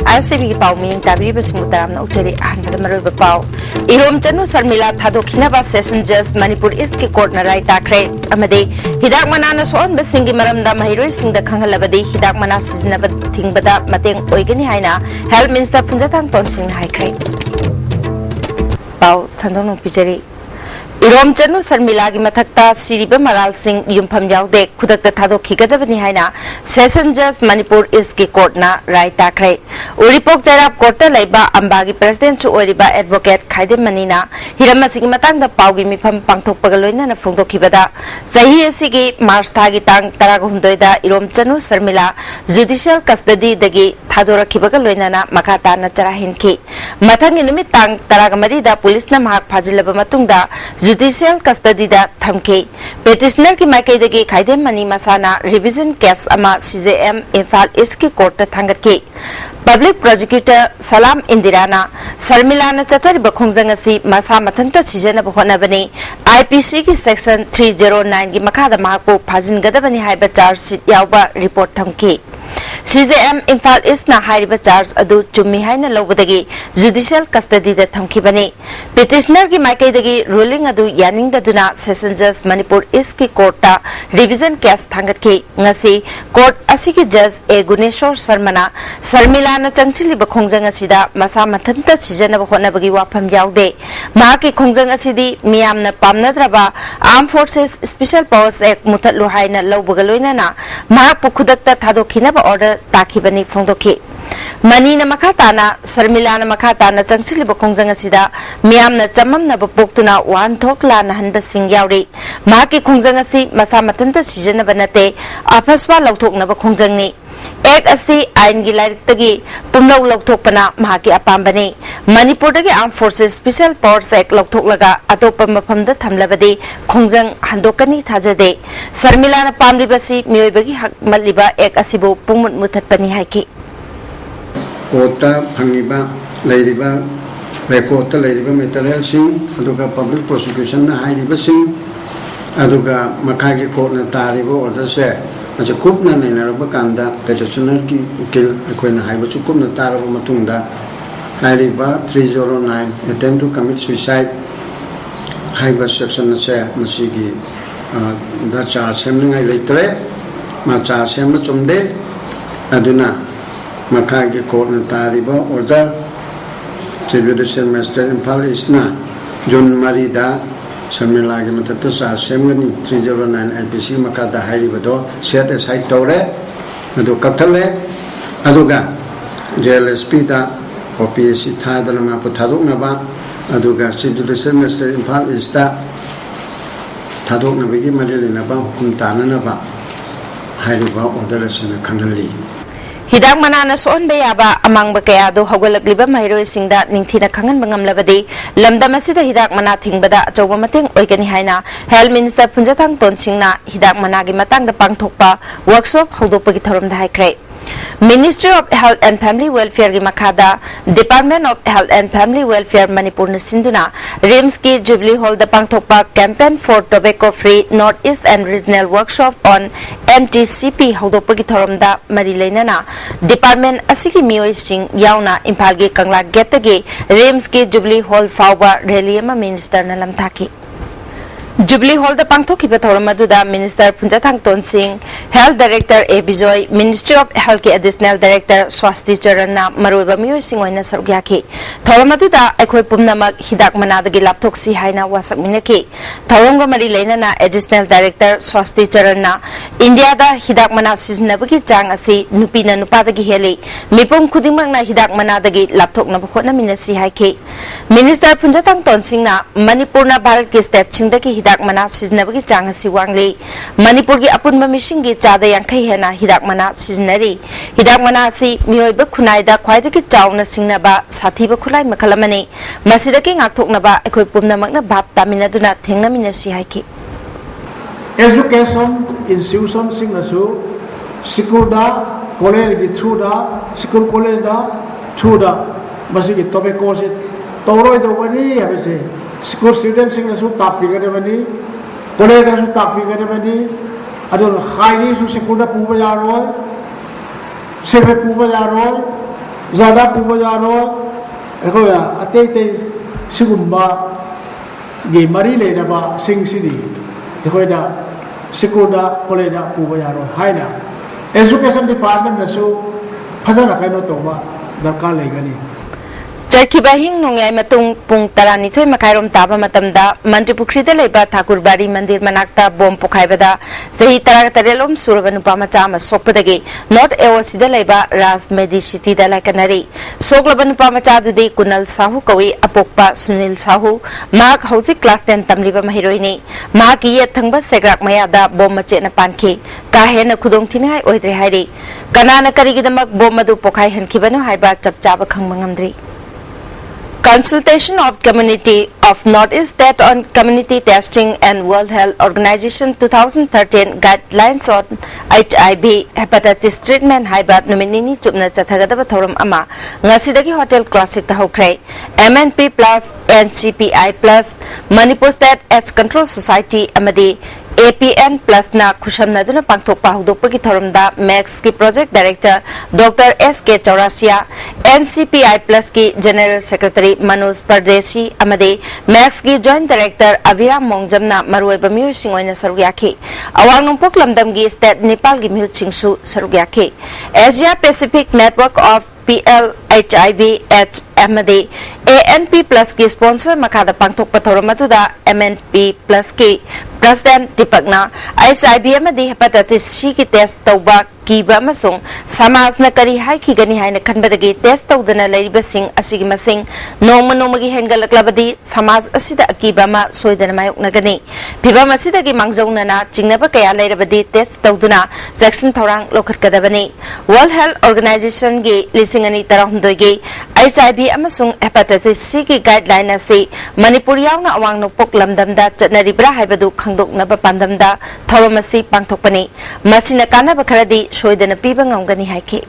ISTV की पाव में ताबरी बसमुताराम न उचरी आहन बदमर बपाव इरोम चनु शर्मिला थादो खिनाबा सेशन जज मणिपुर ईस्ट के कोर्ट न राय ताखरे अमदे हिदाक मना न सोन बसिंगी मरमदा महिरोई सिंह द खंगलबदे हिदाक मना सिजनब थिंगबदा मतेंग ओइगनी हाइना हेल्थ मिनिस्टर पुंजाथांग तोनसिंग हाइखरे पाव संदों पिजरी इरोम चनु शर्मिला की मथक्ता सिरिब मराल सिंह युमफम याउदे खुदक थादोखिगदबनी हाइना सेशन जज मणिपुर ईस्ट की कोर्ट ना राय ताखरे उरिपोक जराब कोर्ट लेबा अंबा की प्रेसिडेंट सु ओरिबा एडवोकेट खाइदे मनीना हिरम असिगी मतंग द पाउगी मिफम पांगथोकपग लोइना फोंदोखिबदा सही असिगी मार्च थागी तांग 13 दा इरोम चनु शर्मिला जुडिशियल कस्टडी दगी थादोरखिबग लोइना मखाता न चराहिनखि मथंगी निमित तांग 13 दा पुलिस ना महाक फाजिलब मतुंगदा जुडिशियल कस्टडी दा थमके पेटिशनर की माइकेदगी खाइदे मनी मसाना रिविजन केस अमा सीजेएम इम्फाल ईस्ट की कोर्ट थांगतके पब्लिक प्रोसिक्यूटर सलाम इंदिराना शर्मिला न चथरिब खोंजंग असि मसा मथंत सिजनब होनबनी आईपीसी की सेक्शन 309 की मखादा माहपो फाजिनगदबनी हाइबा चार्ज शीट यावबा रिपोर्ट थमके सीजेएम इम्फाल ईस्ट ना हाइरिबा चार्ज अदु चुम्मी हाइना लौबदगी जुडिशियल कस्टडी दा थमखिबनी पिटिशनर की माइकेदगी रूलिंग अदु यानिंगदुना सेशन जज मणिपुर ईस्ट की कोर्टा रिविजन केस थांगतखि ngasi कोर्ट असि की जज ए गुनेश्वर शर्मना शर्मिला न चंगचिलिब खोंजंग असिदा मसा मथंत सिजनब होनबगी वाफम याउदे मा की खोंजंग असिदी मियाम न पामनद्रबा armed forces special powers act मुथतलु हाइना लौबग लोइनाना मा पुखुदक्ता थादोखिनब ऑर्डर ताखिबनी फोंदोखि मनी न मखाताना शर्मिला न मखाताना चंगचिलिब खोंजंग असिदा मियाम न चममनब पोक्तुना वान थोकला नहनब सिंग याउरी मा की खोंजंग असि मसा मथंत सिजनब नते अफस्वा लौथोकनब खोंजंगनी एक असी आइन की लाइरतगी पुमलौ लौथोकपना महाकी अपाम्बने मणिपुरदगी armed forces special powers act लौथोकलगा अतोप मफमद थमलबदे खोंजंग हंदोकनी थाजदे शर्मिला न पामलिबसी मियोइबगी हक मल्लिबा एक असिबो पुंगमुत मुथतपनी हाइकी कोर्टा फंगिबा लेरिबा रेकॉर्ड लेरिबा मेटेरियल सिंग अदुगा पब्लिक प्रोसिक्यूशन ना हाइरिबा सिंग अदुगा मखागी कोर्ट न तारिबो ऑर्डर से अच्छा खूब ना नहीं ना कांदा पेटिशनर की उकिल कोई ना हाइबा चुकुम न तारबो मतुंगदा हाइरिबा 309 attempt to commit suicide हाइबा सेक्शन से मसीगी द चार्ज सेमनिंग लेतरे मा चार्ज सेम चुमदे अदुना मखागी कोर्ट न तारिबा order judicial magistrate Imphal east ना जून मरीदा शर्मिला की मतलब चार्ज सेमगनी 309 आईपीसी मखादा हाइरिबदो सेट असाइड तौरे अदु कथले अदुगा जेएलएसपी दा ओपीएससी थादना मा पुथादोकनबा अदुगा chief judicial magistrate Imphal east दा थादोकनबगी मरिलिनबा हुकुम ताननबा हाइरिबा ऑर्डर असिना खंगली हिदाक मनाना सोनबे याबा अमांग बकया दो हगलकलिबा महिरोय सिंगदा निंगथिना खंगन बंगमलबदे लमदम असिदा हिदाक मना थिंगबदा अचौबा मतेंग ओइगनी हाइना हेल्थ मिनिस्टर पुंजाथांग तोनसिंगना हिदाक मनागी मतंगदा पांगथोकपा वर्कशॉप हौदोकपगी थौरमदा हाइख्रे Ministry of Health and Family Welfare की मखादा Department of Health and Family Welfare Manipur ने सिंधुना रिम्स की जुबली हॉल द पांगथोकपा campaign for tobacco free north east and regional workshop on MTCP हौदोकपगी थौरमदा मरी लेनाना डिपार्टमेंट असिगी मियोइसिंग याउना इम्फाल के कंगला गेटगे रिम्स की जुबली हॉल फाउबा रैली अमा मिनिस्टर न लमथाकी जुबली हॉल द पांगथोखिबा थौरम अदुदा minister Punjathang Tonsing health director A Bijoy ministry of health के एडिशनल डायरेक्टर स्वास्थ्य चरणना मरोइबा मियोइसिंग ओइना सरुक याखि थौरम अदुदा अखोय पुमनमक हिदाक मनादगी लापथोक्सी हाइना वासक मिनके थौरमग मरी लेनाना एडिशनल डायरेक्टर स्वास्थ्य चरणना इंडिया दा हिदाक मना सिजनबगी चांग असि नुपीना नुपादगी हेले मिपुम खुदिंगमकना हिदाक मनादगी लापथोकनब होनमिनसी हाइखे मिनिस्टर पुंजाथांग तोनसिंगना मणिपुरना भारत के स्टेट सिंगदगी हिदाक मना सिजनबगी चांग असि वांगले मणिपुर की अपुनबा मिसिंगी चादा यांखै हेना हिदाक मना सिजनरी हिदाक मना असि मियोइबा खुनाइदा ख्वाइदगी चाउना सिंगनबा साथीबा खुलाइ मखलमने मसिदगी ngaktoknaba अखोय पुमनमकना भाप तामिनदुना थेंगनमिनसी हाइखि एजुकेशन इंस्टीट्यूशन सिंगसु स्कूलदा कॉलेज की थ्रूदा स्कूल कॉलेज दा थ्रूदा मसिगी टोबैको से तौरोय दोबनी हबसे स्कूल स्टूडेंट सिंगसु तापीगदबनी कॉलेज दासु तापीगदबनी अदो हाइनी सु स्कूल दा पुबा यारोय सेबे पुबा यारोय ज़्यादा पुबजारो अखोया अते ते सिगुम्बा गे मरी लेनबा सिंग सिदी अखोयदा स्कूलदा कॉलेजदा पुबजारो हाइना एजुकेशन डिपार्टमेंट नसु फजना कइनो तोबा दरकार लेगनी चरखिबा हिंग नोंयाय मतुंग पुंग 12 मखाइरोम ताबा मतमदा मंत्रिपुखरीदा लेबा ठाकुरबारी मंदिर मनाक्ता बोम पोखाइबदा सही 13 सुरबा नुपा मचा अमा सोकपदगी नॉर्थ एओसीदा लेबा राज मेडिसिटीदा लाइकनरी सोकलबा नुपा मचा दुदे कुनल साहू कवी अपोकपा सुनील साहू माक हौजिक क्लास 10 तमलिबा महिरोइनी माक ये थंगबा सेग्राक मयादा बोम मचेना पानखी का हेना खुदोंग थिनाय ओइद्रे हाइरी कनाना करिगिदमक बोम मदु पोखाइ हनखिबनो हाइबा चपचाबा खंगमंगमद्री Consultation of Community of Northeast State on Community Testing and World Health Organization 2013 Guidelines on HIV Hepatitis Treatment Haibat Nominini Chupna Chathagadaba Thorum Ama Ngasidagi Hotel Classic Tahokre MNP Plus NCPI Plus Manipur State AIDS Control Society Amadi APN Plus na Kusham Naduna Pangtok Pahudopaki Thorumda Max ki Project Director Dr. S.K. Chaurasia NCPI Plus ki General Secretary Manoj Pardeshi Amade Max ki Joint Director Avira Mongjamna Marwai Bamir Singoina Sarugyaki Awang Numpok Lamdam gi State Nepal gi Mute Singsu Sarugyaki Asia Pacific Network of PL HIV H Amade ANP Plus ki sponsor Makada Pangtok Pathoramatuda MNP Plus ki President Dipakna ISTV amadi hepatitis C ki test tauba kiba amasung samaj na kari hai ki gani hai na khanbadagi test taudana laiba sing asigi masing nongmagi hengalaklabadi samaj asida akiba ma soidana mayok nagani phiba masida gi mangjongna na chingnaba kaya lairabadi test tauduna jackson thorang lokhatkadabani World Health Organization gi lisingani tarahumdoi gi HIV amasung hepatitis C ki guideline ase Manipur yauna awang nopok lamdamda chatnaribra haibadu khangdoknaba pandamda thawamasi pangthokpani masina kanaba kharadi soidana piba ngamgani haike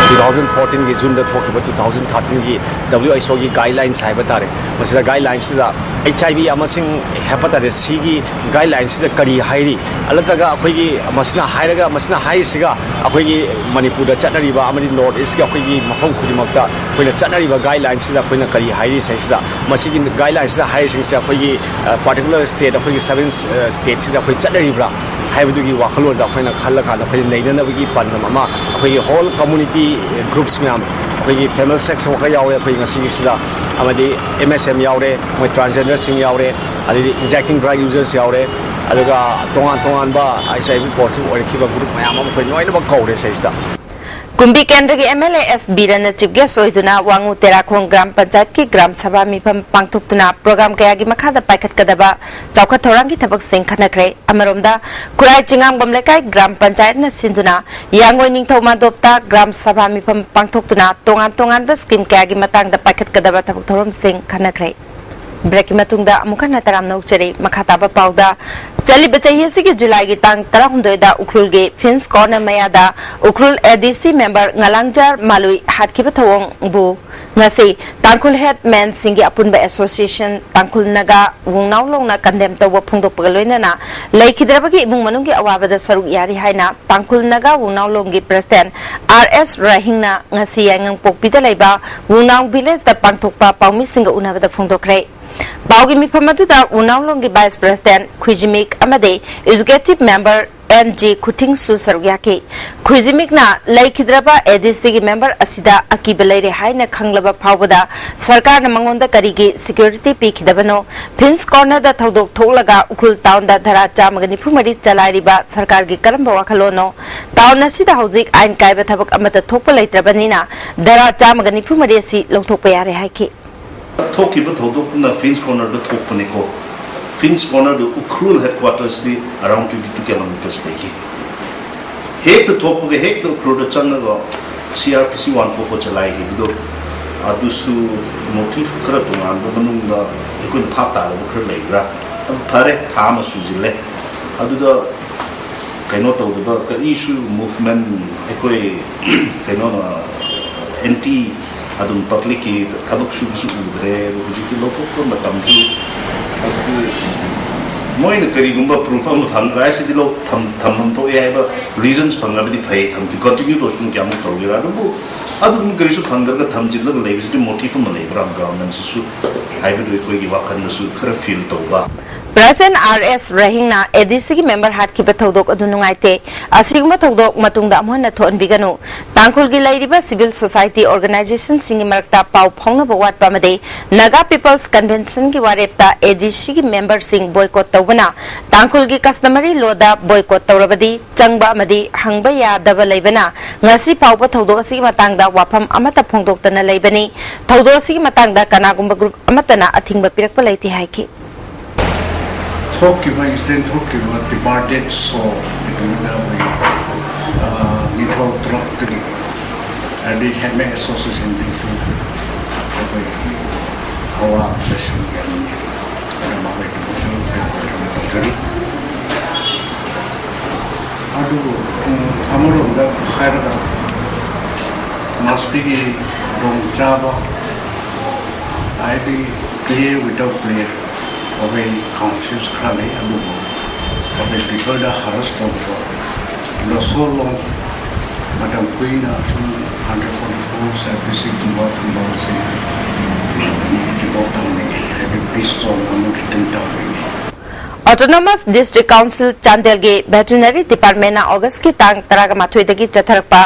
2014 की जून थोकी 2013 की WHO की guidelines है बता रहे मसिदा guidelines दा HIV अमसिंग hepatitis C की guidelines दा करी हाइरी अलतगा अखोगी मसिना हाइरगा मसिना हाइसिगा अखोगी मणिपुर दा चटनरीबा अमनि नॉर्थ ईस्ट के अखोगी मफम खुदिमक्ता अखोइना चटनरीबा गाइडलाइंस दा अखोइना करी हाइरी सैसिदा मसिगी गाइडलाइंस दा हाइसिंग से अखोगी पर्टिकुलर स्टेट अखोगी 7 स्टेट से अखोई चटनरीबा हाइबदुगी वाखलोन दा अखोइना खल्लका दा अखोइ नैननबगी पानम अमा अखोगी होल कम्युनिटी ग्रुप्स में अखोगी फैमिली सेक्स वखा यावे अखोई ngasi sida amadi MSM yaure moi transgender sing yaure adi injecting drug users yaure aduga tongan ba HIV positive oirkiba group mayam am khoi noina ba kaure seista Kumbi Kendra ki MLA S Birana Chief Guest Oiduna Wangu Terakhong Gram Panchayat ki Gram Sabha Mifam Pangthuktuna program kaya gi makhada paikhat kadaba chawkhat thorang ki thabak sing khanakre amaromda Kurai Chingam Gomlekai Gram Panchayat na sinduna Yangoi Ningthau Madopta Gram Sabha Mifam Pangthuktuna tongan ba scheme kaya gi matang da paikhat kadaba thabak thoram sing khanakre Break matungda amuka nataram nauchere makhataba pauda Chali bachahi asigi July ki tang 12 da ukrul ge Fins Corner Mayada ukrul ADC member Ngalangjar Malui hatkiba thawong bu ngasi Tangkul Headman Singi Apunba Association Tangkul Naga Wungnaw Longna Kandem Tawa Phungdok Pagaloina na Laikhidrabagi imung manunggi awabada saruk yari haina Tangkul Naga Wungnaw Longgi President RS Rahingna ngasi yangang pokpida laiba Wungnaw Village da pangthokpa paumi singa unabada phungdokre Baugi Mipamatuda Unawlongi Vice President Kujimik Amade Executive Member NG Kuting Su Sarugyaki Kujimik na Laikhidraba ADC member Asida Akibalere Haina Kanglaba Pawada Sarkar na Mangonda Karigi Security Pikidabano Pins Corner da Thodok Tolaga Ukul Town da Dhara Chamagani Pumari Chalariba Sarkar gi Karamba Wakalono Town Asida Hauzik Ain Kaiba Thabak Amata Thokpa Laitrabanina Dhara Chamagani Pumari Si Longthokpayare Haiki Talking about the Finch Corner, the Toponico. Finch Corner, the Ukrul headquarters, around 22 kilometers. Hate the top of the Hake, the Ukrul, the channel, CRPC 144 July, Adusu motif Kraton, the Banunda, the good pata, the Ukrul Lagra, Pare, Tama Suzile, Aduda Kainoto, the issue movement, Equi, Kainona, NT. Adun public ki tabuk su udre ruji ki lopo ko matamju ati मोइन करीगुम्बा proof हम फंगा से दिलो थम तो ये है रीजंस फंगा भी फै थम की कंटिन्यू तो उसमें क्या मुक्त हो गया ना वो अदु तुम करीशु फंगा का थम जिल्ला तो लेबिस दी मोटिव में लेबर हम गवर्नमेंट से सु हाइब्रिड कोई की वाकन न सु खरा फील तो बा President RS Rahingna ADC ki member hat ki bathodok adu nungaite asigma thodok matungda amhona thon biganu tangkhul gi lairiba civil society organization singi marakta pau phongna bawat pamade Naga People's Convention ki warepta ADC ki member sing boycott tawbana tangkhul gi customary law da boycott tawrabadi changba amadi hangba ya daba leibana ngasi pau ba thodok asigi matangda wafam amata phongdok tana leibani thodok asigi matangda kanagumba group amatana athingba pirakpa leiti haiki talking about instead talking about the budget so we need to drop the and we have made association our session and our session adu amaro da khaira must be long java I be play without player अबे confuse कराने अबे अबे people dah harus tahu lo so long madam queen asun 144 service buat se jibot tahun अबे based on amount tahun Autonomous District Council Chandelge Veterinary Department na August ki tang taraga mathui dagi chatharakpa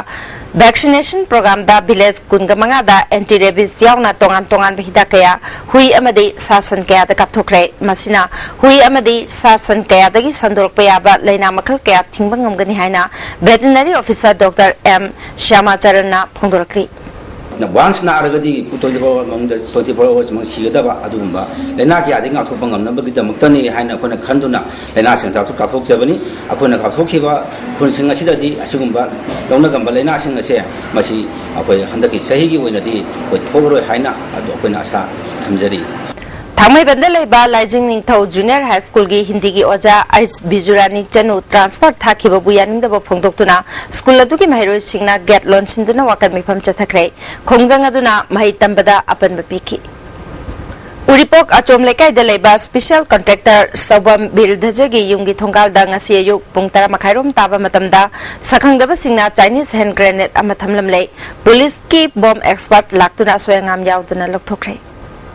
vaccination program da village kungamanga da anti rabies yauna tongan hidakaya hui amadi sasan kaya da kapthokre masina hui amadi sasan kaya dagi sandorpa yaba laina makhal kaya thingbang ngamgani haina veterinary officer Dr. M Shyamacharan na phongdorakli na once na aragadi putoliba mong da 24 hours mong sigada adumba lena ki ading athop ngam na bagi damuktani haina kona khanduna lena sing ta ka thok jabani akona ka thokhiba khun sing asida di asigumba lawna gamba lena sing ase masi akoi handaki sahi gi oina di koi thogro haina adu akona asa thamjari Thamai bandalai ba Laijing Ningthau Junior High School gi Hindi gi oja Ais Bijurani Chanu transfer thakiba buyaning da phongdoktuna school adu ki mairoi singna get launch induna wakan mifam chathakre khongjang aduna mai tambada apan bapiki Uripok Achom Lekai da leba special contractor Sobam Bildhajagi yungi thongal da ngasi ayuk pung 10 makhairom taba matamda sakhangdaba singna Chinese hand grenade amathamlam lei police ki bomb expert laktuna soyangam yauduna lokthokre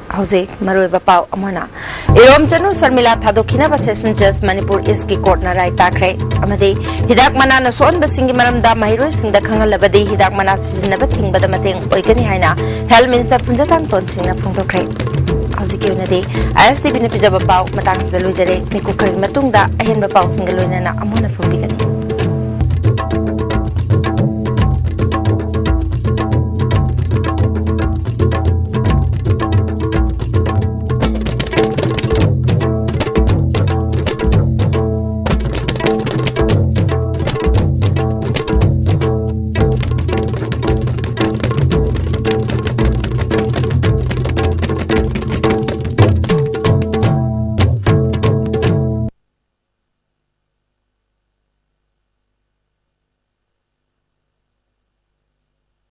Hauzik Maruiba Pau Amona Irom Chanu Sarmila Thadokina ba session judge Manipur East ki court na rai takre amadi hidak mana na son basingi maramda mahiroi singda khangal labadi hidak mana sijna thingba da mateng oigani haina health minister Punjatang Ton Singh na phongdokre Hauzik yunadi ISTV na pijaba pau matang sa luijare ni ku kharing matungda ahen ba pau singa loina na amona phobigani